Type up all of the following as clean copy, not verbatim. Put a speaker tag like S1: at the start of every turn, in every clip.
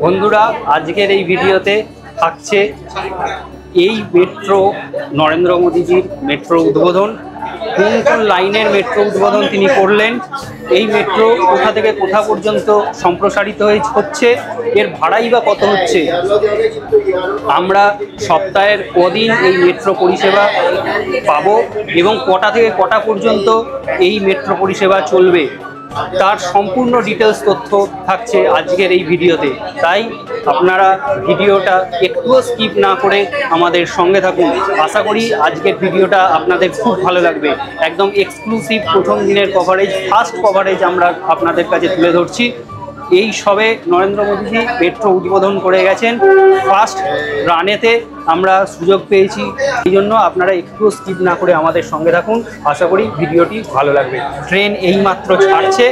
S1: বন্ধুরা, আজকের এই ভিডিওতে থাকছে এই মেট্রো নরেন্দ্র মোদীজির মেট্রো উদ্বোধন। কোন কোন লাইনের মেট্রো উদ্বোধন তিনি করলেন, এই মেট্রো কোথা থেকে কোথা পর্যন্ত সম্প্রসারিত হচ্ছে, এর ভাড়াই বা কত হচ্ছে, আমরা সপ্তাহের কদিন এই মেট্রো পরিষেবা পাবো এবং কটা থেকে কটা পর্যন্ত এই মেট্রো পরিষেবা চলবে, তার সম্পূর্ণ ডিটেলস তথ্য থাকছে আজকের এই ভিডিওতে। তাই আপনারা ভিডিওটা একটুও স্কিপ না করে আমাদের সঙ্গে থাকুন। আশা করি আজকের ভিডিওটা আপনাদের খুব ভালো লাগবে। একদম এক্সক্লুসিভ প্রথম দিনের কভারেজ, ফার্স্ট কভারেজ আমরা আপনাদের কাছে তুলে ধরছি। এই সবে নরেন্দ্র মোদীজি মেট্রো উদ্বোধন করে গেছেন, ফার্স্ট রানেতে আমরা সুযোগ পেয়েছি। এই জন্য আপনারা একটু স্কিপ না করে আমাদের সঙ্গে থাকুন। আশা করি ভিডিওটি ভালো লাগবে। ট্রেন এইমাত্র ছাড়ছে।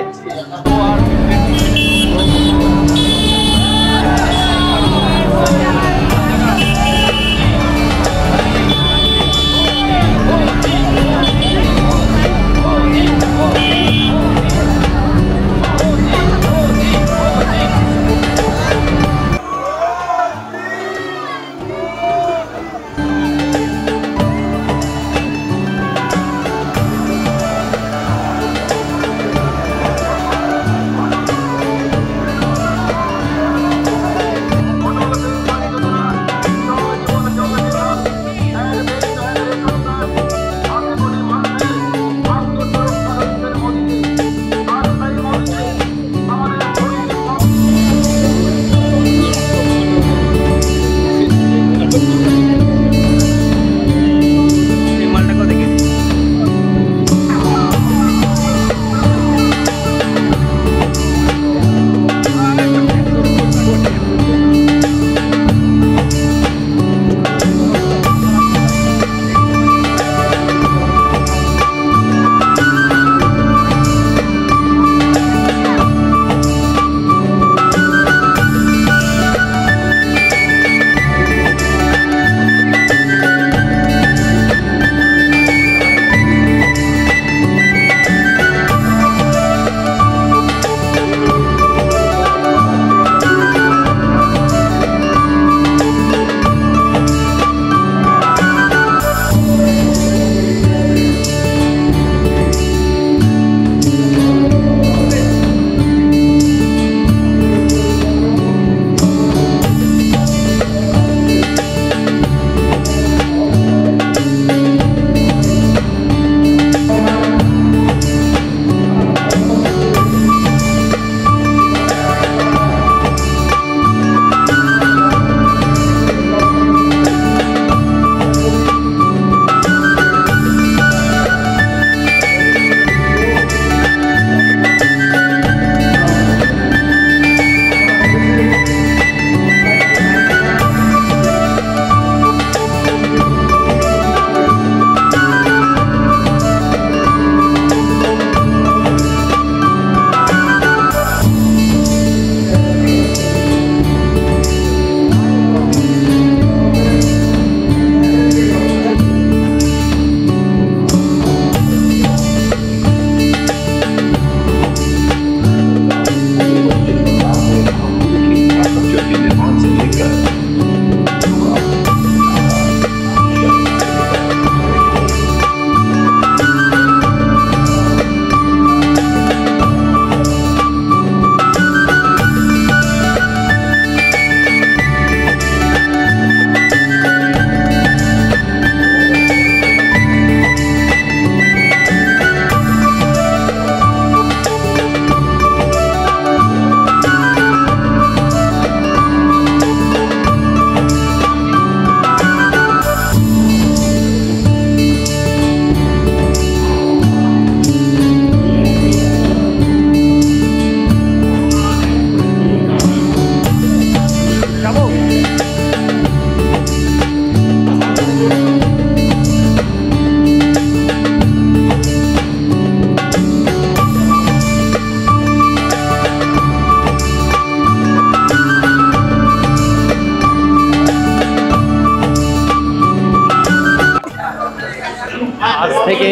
S1: আজ থেকে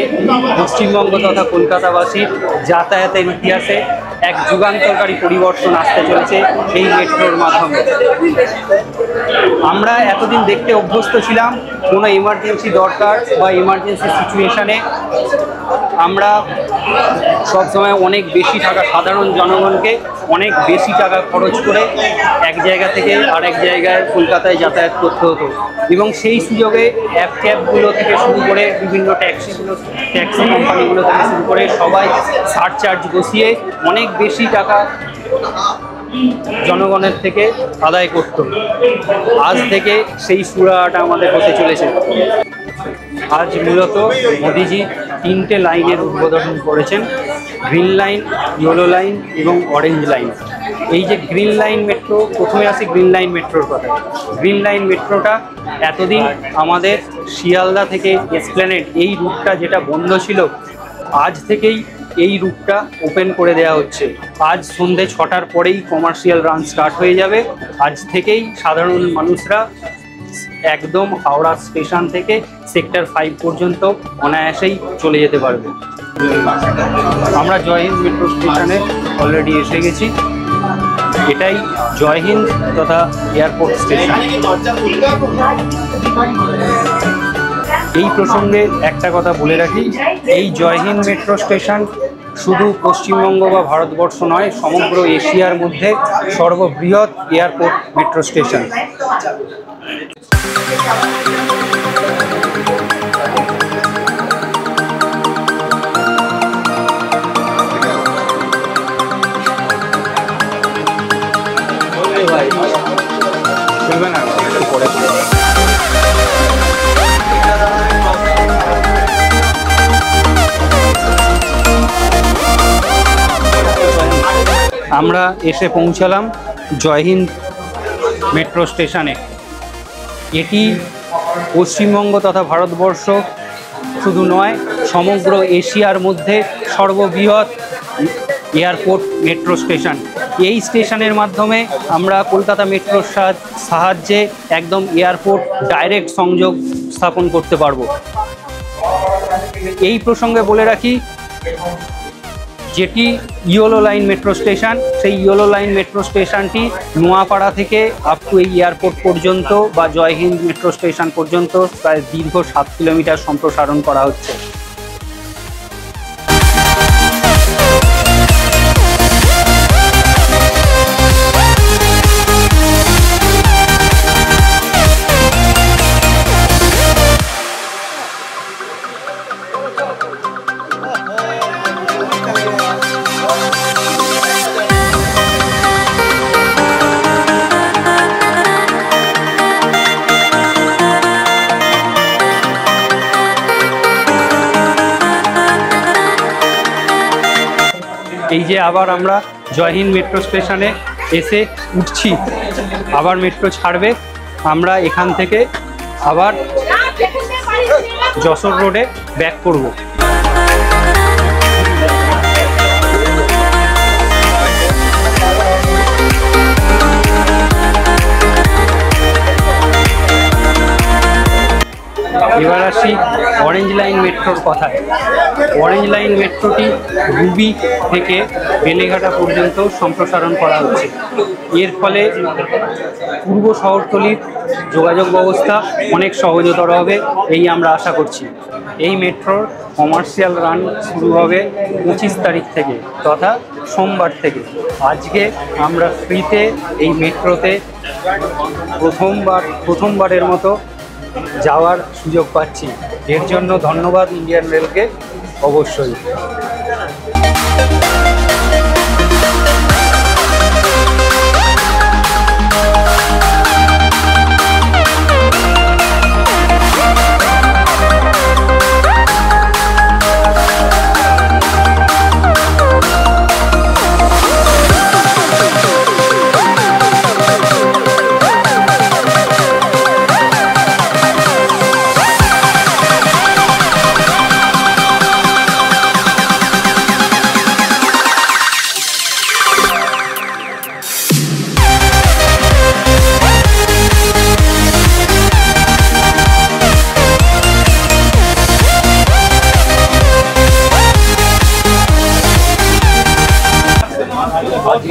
S1: পশ্চিমবঙ্গ তথা কলকাতাবাসীর যাতায়াতের ইতিহাসে এক যুগান্তকারী পরিবর্তন আসতে চলেছে এই মেট্রোর মাধ্যমে। আমরা এতদিন দেখতে অভ্যস্ত ছিলাম কোনো এমার্জেন্সি দরকার বা এমার্জেন্সি সিচুয়েশানে আমরা সবসময় অনেক বেশি টাকা, সাধারণ জনগণকে অনেক বেশি টাকা খরচ করে এক জায়গা থেকে আরেক জায়গায় কলকাতায় যাতায়াত করতে হতো, এবং সেই সুযোগে অ্যাপ ক্যাবগুলো থেকে শুরু করে বিভিন্ন ট্যাক্সি কোম্পানিগুলো থেকে শুরু করে সবাই সারচার্জ বসিয়ে অনেক বেশি টাকা জনগণের থেকে আদায় করত। আজ থেকে সেই সুরাহাটা আমাদের হতে চলেছে। আজ মূলত মোদিজি 3টে লাইনের উদ্বোধন করেছেন, গ্রিন লাইন, ইয়েলো লাইন এবং অরেঞ্জ লাইন। এই যে গ্রিন লাইন মেট্রো, প্রথমে আসি গ্রিন লাইন মেট্রোর কথা। গ্রিন লাইন মেট্রোটা এতদিন আমাদের শিয়ালদা থেকে এসপ্ল্যানেড এই রুটটা যেটা বন্ধ ছিল, আজ থেকেই এই রুটটা ওপেন করে দেওয়া হচ্ছে। আজ সন্ধে 6টার পরেই কমার্শিয়াল রান স্টার্ট হয়ে যাবে। আজ থেকেই সাধারণ মানুষরা একদম হাওড়া স্টেশন থেকে সেক্টর 5 পর্যন্ত অনায়াসেই চলে যেতে পারবে। আমরা জয়হিন্দ মেট্রো স্টেশনে অলরেডি এসে গেছি। এটাই জয়হিন্দ তথা এয়ারপোর্ট স্টেশন। এই প্রসঙ্গে একটা কথা বলে রাখি, এই জয়হিন্দ মেট্রো স্টেশন শুধু পশ্চিমবঙ্গ বা ভারতবর্ষ নয়, সমগ্র এশিয়ার মধ্যে সর্ববৃহৎ এয়ারপোর্ট মেট্রো স্টেশন। আমরা এসে পৌঁছালাম জয়হিন্দ মেট্রো স্টেশনে। এটি পশ্চিমবঙ্গ তথা ভারতবর্ষ শুধু নয়, সমগ্র এশিয়ার মধ্যে সর্ববৃহৎ এয়ারপোর্ট মেট্রো স্টেশন। এই স্টেশনের মাধ্যমে আমরা কলকাতা মেট্রোর সাহায্যে একদম এয়ারপোর্ট ডাইরেক্ট সংযোগ স্থাপন করতে পারবো। এই প্রসঙ্গে বলে রাখি, যেটি ইয়েলো লাইন মেট্রো স্টেশন, সেই ইয়েলো লাইন মেট্রো স্টেশনটি নোয়াপাড়া থেকে আপ টু এই এয়ারপোর্ট পর্যন্ত বা জয়হিন্দ মেট্রো স্টেশন পর্যন্ত প্রায় দীর্ঘ 7 কিলোমিটার সম্প্রসারণ করা হচ্ছে। এই যে আবার আমরা জয়হিন্দ মেট্রো স্টেশনে এসে উঠছি, আবার মেট্রো ছাড়বে। আমরা এখান থেকে আবার যশোর রোডে ব্যাক করব। এবার আসি অরেঞ্জ লাইন মেট্রোর কথায়। অরেঞ্জ লাইন মেট্রোটি রুবি থেকে বেলেঘাটা পর্যন্ত সম্প্রসারণ করা হচ্ছে। এর ফলে পূর্ব শহরতলির যোগাযোগ ব্যবস্থা অনেক সহজতর হবে, এই আমরা আশা করছি। এই মেট্রোর কমার্শিয়াল রান শুরু হবে 25 তারিখ থেকে, তথা সোমবার থেকে। আজকে আমরা ফ্রিতে এই মেট্রোতে প্রথমবারের মতো যাওয়ার সুযোগ পাচ্ছি। এর জন্য ধন্যবাদ ইন্ডিয়ান রেলকে অবশ্যই।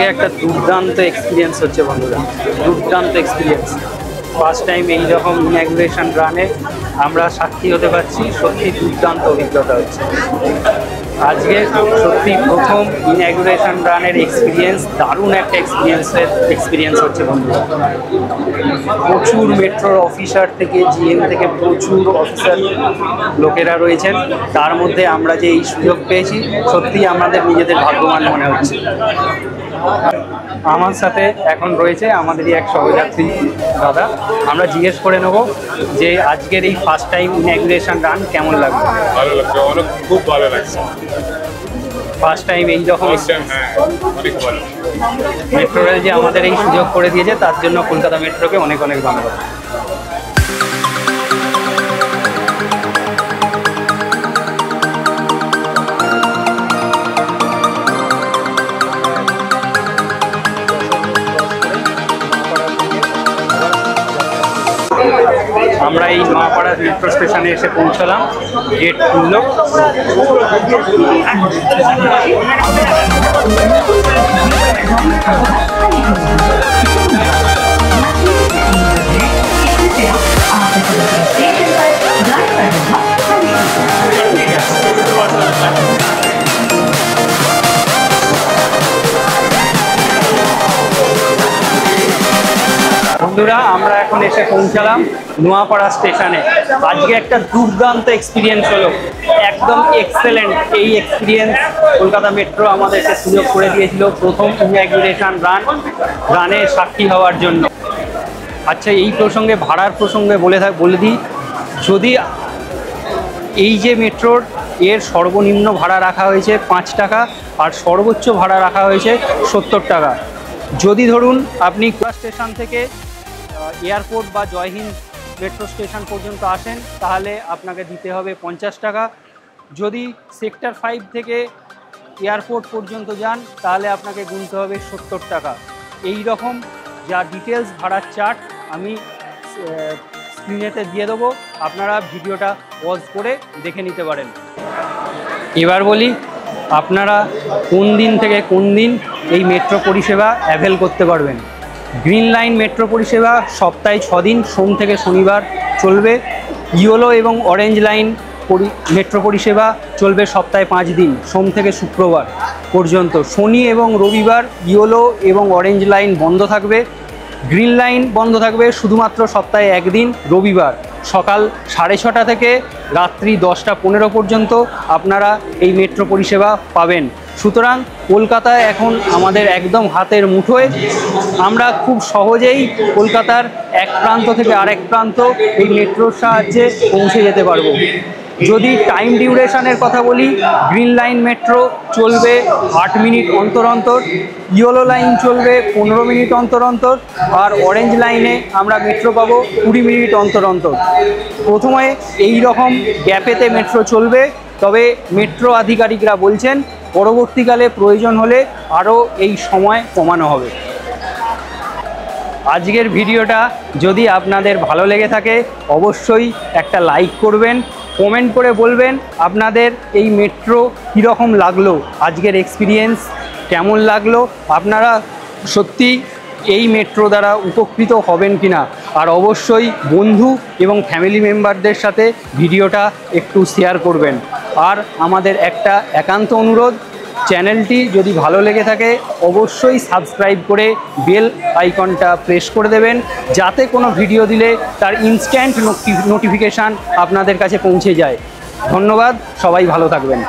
S1: আজকে একটা দুর্দান্ত এক্সপিরিয়েন্স হচ্ছে বন্ধুরা, দুর্দান্ত এক্সপিরিয়েন্স। ফার্স্ট টাইম এইরকম ইনঅগ্রেশন রানে আমরা সাক্ষী হতে পারছি, সত্যি দুর্দান্ত অভিজ্ঞতা হচ্ছে। আজকে সত্যি প্রথম ইনঅগ্রেশন রানের এক্সপিরিয়েন্স, দারুণ একটা এক্সপিরিয়েন্স হচ্ছে বন্ধুরা। প্রচুর মেট্রোর অফিসার থেকে জিএম থেকে প্রচুর অফিসার লোকেরা রয়েছেন, তার মধ্যে আমরা যে এই সুযোগ পেয়েছি সত্যি আমাদের নিজেদের ভাগ্যবান মনে হচ্ছে। আমার সাথে এখন রয়েছে আমাদেরই এক সহযাত্রী দাদা, আমরা জিজ্ঞেস করে নেব যে আজকের এই ফার্স্ট টাইম ইনঅগ্রেশন রান কেমন লাগবে।
S2: ভালো লাগছে, অনেক খুব ভালো লাগছে।
S1: ফার্স্ট টাইম এই রকম
S2: অনেক ভালো।
S1: মেট্রো রেল যে আমাদের এই সুযোগ করে দিয়েছে তার জন্য কলকাতা মেট্রোকে অনেক অনেক ধন্যবাদ। আমরা এই নোয়াপাড়া মেট্রো স্টেশনে এসে পৌঁছলাম, গেট খুলল। বন্ধুরা আমরা এখন এসে পৌঁছালাম নোয়াপাড়া স্টেশনে। আজকে একটা দুর্দান্ত এক্সপিরিয়েন্স হলো, একদম এক্সেলেন্ট। এই এক্সপিরিয়েন্স কলকাতা মেট্রো আমাদেরকে সুযোগ করে দিয়েছিল প্রথম ইনঅগ্রেশন রানে সাক্ষী হওয়ার জন্য। আচ্ছা, এই প্রসঙ্গে ভাড়ার প্রসঙ্গে বলে দিই, যদি এই যে মেট্রোর এর সর্বনিম্ন ভাড়া রাখা হয়েছে 5 টাকা আর সর্বোচ্চ ভাড়া রাখা হয়েছে 70 টাকা। যদি ধরুন আপনি স্টেশন থেকে এয়ারপোর্ট বা জয়হিন্দ মেট্রো স্টেশন পর্যন্ত আসেন তাহলে আপনাকে দিতে হবে 50 টাকা। যদি সেক্টর 5 থেকে এয়ারপোর্ট পর্যন্ত যান তাহলে আপনাকে গুনতে হবে 70 টাকা। এই রকম যা ডিটেলস ভাড়ার চার্ট আমি স্ক্রিনেতে দিয়ে দেবো, আপনারা ভিডিওটা পজ করে দেখে নিতে পারেন। এবার বলি আপনারা কোন দিন থেকে কোন দিন এই মেট্রো পরিষেবা অ্যাভেল করতে পারবেন। গ্রিন লাইন মেট্রো পরিষেবা সপ্তাহে 6 দিন, সোম থেকে শনিবার চলবে। ইয়েলো এবং অরেঞ্জ লাইন মেট্রো পরিষেবা চলবে সপ্তাহে 5 দিন, সোম থেকে শুক্রবার পর্যন্ত। শনি এবং রবিবার ইয়েলো এবং অরেঞ্জ লাইন বন্ধ থাকবে। গ্রিন লাইন বন্ধ থাকবে শুধুমাত্র সপ্তাহে 1 দিন, রবিবার সকাল 6:30 থেকে রাত্রি 10টা 15 পর্যন্ত আপনারা এই মেট্রো পরিষেবা পাবেন। সুতরাং কলকাতায় এখন আমাদের একদম হাতের মুঠোয়, আমরা খুব সহজেই কলকাতার এক প্রান্ত থেকে আরেক প্রান্ত এই মেট্রোর সাহায্যে পৌঁছে যেতে পারবো। যদি টাইম ডিউরেশনের কথা বলি, গ্রিন লাইন মেট্রো চলবে 8 মিনিট অন্তর অন্তর, ইয়েলো লাইন চলবে 15 মিনিট অন্তর অন্তর, আর অরেঞ্জ লাইনে আমরা মেট্রো পাবো 20 মিনিট অন্তর অন্তর। প্রথমে এই রকম গ্যাপেতে মেট্রো চলবে, তবে মেট্রো আধিকারিকরা বলছেন পরবর্তীকালে প্রয়োজন হলে আরও এই সময় কমানো হবে। আজকের ভিডিওটা যদি আপনাদের ভালো লেগে থাকে অবশ্যই একটা লাইক করবেন, কমেন্ট করে বলবেন আপনাদের এই মেট্রো কীরকম লাগলো, আজকের এক্সপিরিয়েন্স কেমন লাগলো, আপনারা সত্যি এই মেট্রো দ্বারা উপকৃত হবেন কিনা। আর অবশ্যই বন্ধু এবং ফ্যামিলি মেম্বারদের সাথে ভিডিওটা একটু শেয়ার করবেন। আর আমাদের একটা একান্ত অনুরোধ, চ্যানেলটি যদি ভালো লেগে থাকে অবশ্যই সাবস্ক্রাইব করে বেল আইকনটা প্রেস করে দেবেন, যাতে কোনো ভিডিও দিলে তার ইনস্ট্যান্ট নোটিফিকেশান আপনাদের কাছে পৌঁছে যায়। ধন্যবাদ, সবাই ভালো থাকবেন।